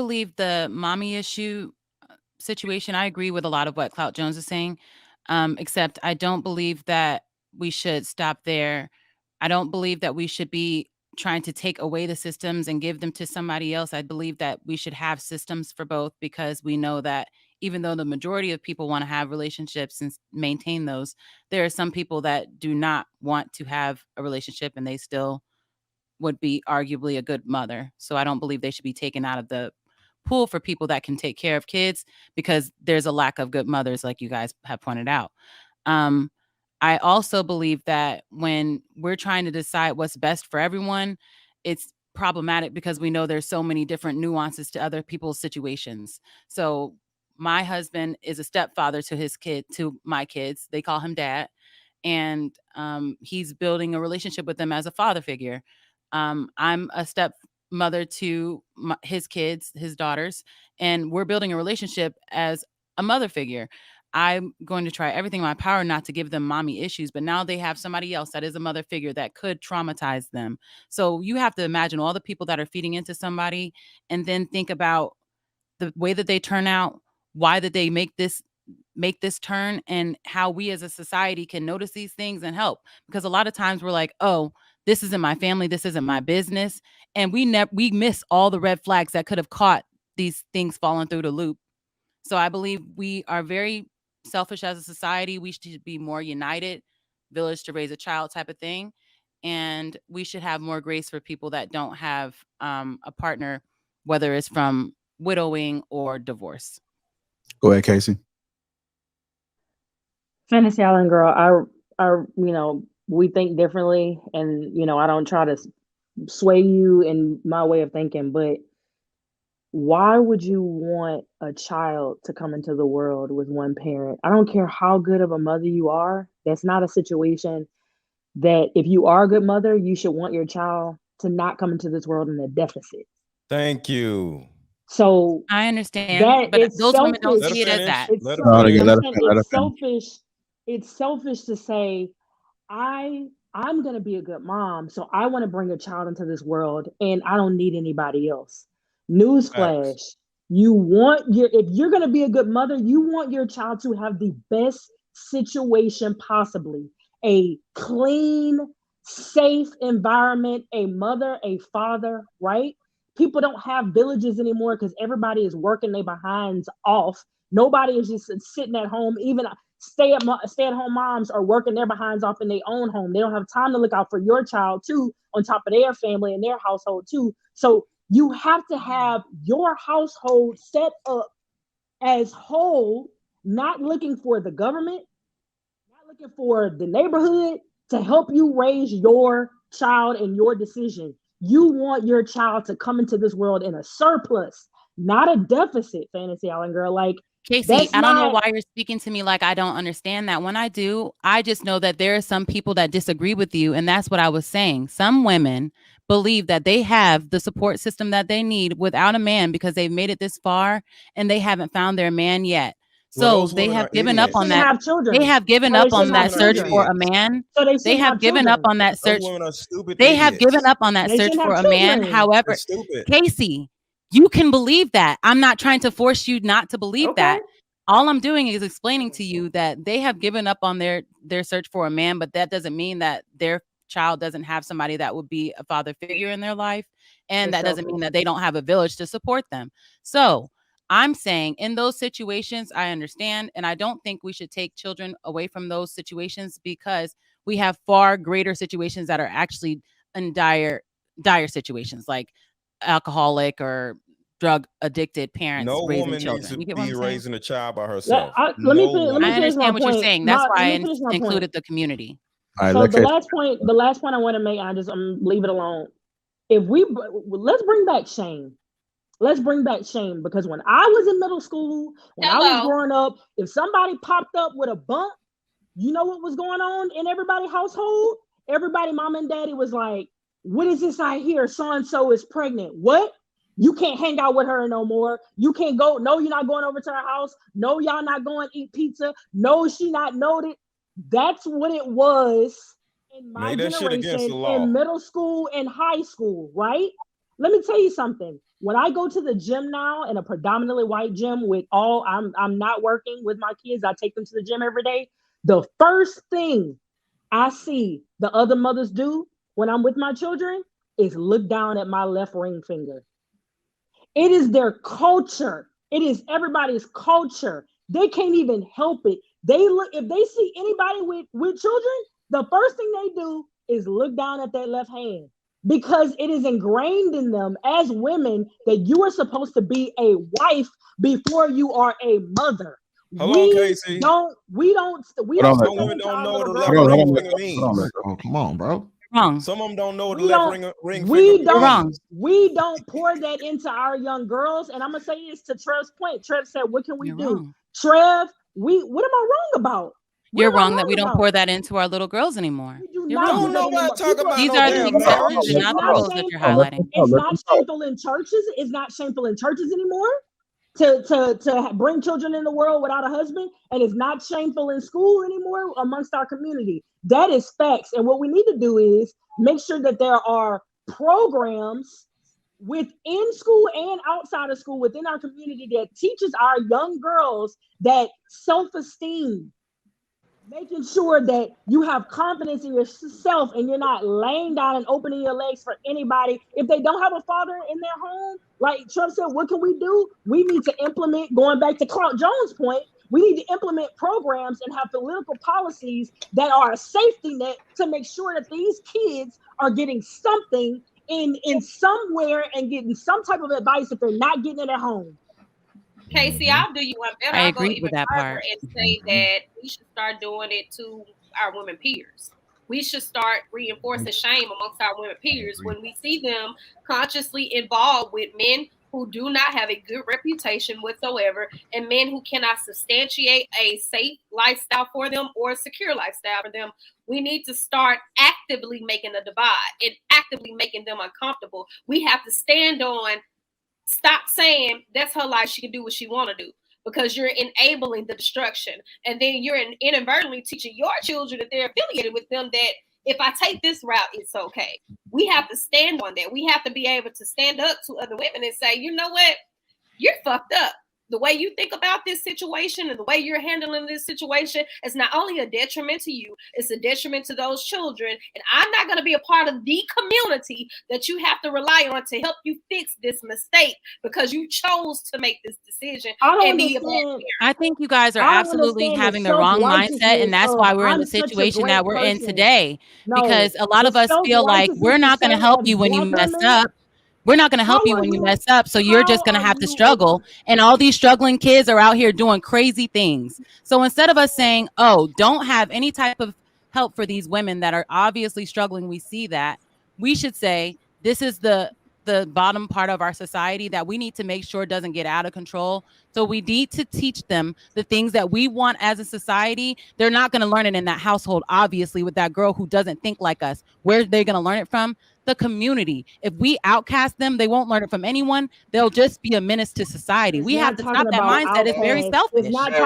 believe the mommy issue situation, I agree with a lot of what Clout Jones is saying, except I don't believe that we should stop there. I don't believe that we should be trying to take away the systems and give them to somebody else. I believe that we should have systems for both because we know that even though the majority of people want to have relationships and maintain those, there are some people that do not want to have a relationship and they still would be arguably a good mother. So I don't believe they should be taken out of the pool for people that can take care of kids because there's a lack of good mothers, like you guys have pointed out. Um, I also believe that when we're trying to decide what's best for everyone, it's problematic because we know there's so many different nuances to other people's situations. So my husband is a stepfather to my kids. They call him dad. And he's building a relationship with them as a father figure. I'm a stepmother to his kids, his daughters, and we're building a relationship as a mother figure. I'm going to try everything in my power not to give them mommy issues, but now they have somebody else that is a mother figure that could traumatize them. So you have to imagine all the people that are feeding into somebody and then think about the way that they turn out, why did they make this turn, and how we as a society can notice these things and help. Because a lot of times we're like, oh, this isn't my family, this isn't my business, and we miss all the red flags that could have caught these things falling through the loop. So I believe we are very selfish as a society. We should be more united, village to raise a child type of thing. And we should have more grace for people that don't have a partner, whether it's from widowing or divorce. Go ahead, Kasey. Fantasy Island girl, we think differently, and I don't try to sway you in my way of thinking, but why would you want a child to come into the world with one parent? I don't care how good of a mother you are. That's not a situation that if you are a good mother, you should want your child to not come into this world in a deficit. Thank you. So I understand, that but it's those women selfish. don't see it as that. It's selfish. It's selfish to say, I'm gonna be a good mom, so I want to bring a child into this world, and I don't need anybody else. Newsflash: if you're gonna be a good mother, you want your child to have the best situation possibly, a clean, safe environment, a mother, a father, right? People don't have villages anymore because everybody is working their behinds off. Nobody is just sitting at home. Even stay-at-home moms are working their behinds off in their own home. They don't have time to look out for your child too, on top of their family and their household too. So you have to have your household set up as whole, not looking for the government, not looking for the neighborhood to help you raise your child and your decision. You want your child to come into this world in a surplus, not a deficit, Fantasy Island girl. Like, Kasey, I don't know why you're speaking to me like I don't understand that. When I do, I just know that there are some people that disagree with you. And that's what I was saying. Some women believe that they have the support system that they need without a man because they've made it this far and they haven't found their man yet. So they have given up on that. They have given up on that search for a man. They have given up on that search. They have given up on that search for a man. However, Kasey, you can believe that. I'm not trying to force you not to believe that. All I'm doing is explaining to you that they have given up on their search for a man, but that doesn't mean that their child doesn't have somebody that would be a father figure in their life. And that doesn't mean that they don't have a village to support them. So I'm saying in those situations, I understand. And I don't think we should take children away from those situations because we have far greater situations that are actually in dire situations, like alcoholic or drug addicted parents raising children. You get what I'm saying? Raising a child by herself. Let me understand what you're saying. That's why I included the community. So the last point I want to make, I just leave it alone. Let's bring back shame. Let's bring back shame, because when I was in middle school, when I was growing up, if somebody popped up with a bump, you know what was going on in everybody's household? Everybody, mom and daddy was like, what is this I hear? So-and-so is pregnant. What? You can't hang out with her no more. You can't go. No, you're not going over to her house. No, y'all not going to eat pizza. No, she not noted. That's what it was in my generation in middle school and high school, right? Let me tell you something. When I go to the gym now, in a predominantly white gym with I'm not working with my kids. I take them to the gym every day. The first thing I see the other mothers do when I'm with my children is look down at my left ring finger. It is their culture. It is everybody's culture. They can't even help it. They look, if they see anybody with children, the first thing they do is look down at that left hand, because it is ingrained in them as women that you are supposed to be a wife before you are a mother. Hold on, Kasey. Some women don't know what the left ring finger means. Oh, come on, bro. Wrong. Some of them don't know what the left ring finger we means. don't we don't pour that into our young girls. And I'm gonna say this to Trev's point. Trev said, what can we You're do? wrong. What am I wrong about? You're wrong that we don't pour that into our little girls anymore. You're wrong. Don't nobody talk about These no are the damn exceptions and It's not the not rules that you're highlighting. It's not shameful in churches. It's not shameful in churches anymore to bring children in the world without a husband, and it's not shameful in school anymore amongst our community. That is facts. And what we need to do is make sure that there are programs within school and outside of school within our community that teaches our young girls that self-esteem, making sure that you have confidence in yourself and you're not laying down and opening your legs for anybody. If they don't have a father in their home, like Trump said, what can we do? We need to implement, going back to Clark Jones' point, we need to implement programs and have political policies that are a safety net to make sure that these kids are getting something in somewhere and getting some type of advice if they're not getting it at home. Kasey, I'll do you one better. I I'll go agree even with that further part. and say that we should start doing it to our women peers. We should start reinforcing shame amongst our women peers when we see them consciously involved with men who do not have a good reputation whatsoever, and men who cannot substantiate a safe lifestyle for them or a secure lifestyle for them. We need to start actively making a divide and actively making them uncomfortable. We have to stand on, stop saying that's her life, she can do what she want to do, because you're enabling the destruction. And then you're inadvertently teaching your children that they're affiliated with them, that if I take this route, it's okay. We have to stand on that. We have to be able to stand up to other women and say, you know what? You're fucked up. The way you think about this situation and the way you're handling this situation is not only a detriment to you, it's a detriment to those children. And I'm not going to be a part of the community that you have to rely on to help you fix this mistake because you chose to make this decision. I think you guys are absolutely having the wrong mindset, and that's why we're in the situation that we're in today. Because a lot of us feel like we're not going to help you when you mess up. We're not going to help you when you mess up. So you're just going to have to struggle. And all these struggling kids are out here doing crazy things. So instead of us saying, oh, don't have any type of help for these women that are obviously struggling, we see that, we should say this is the bottom part of our society that we need to make sure doesn't get out of control. So we need to teach them the things that we want as a society. They're not going to learn it in that household, obviously, with that girl who doesn't think like us. Where are they going to learn it from? The community. If we outcast them, they won't learn it from anyone. They'll just be a menace to society. We have to stop that mindset. It's very selfish.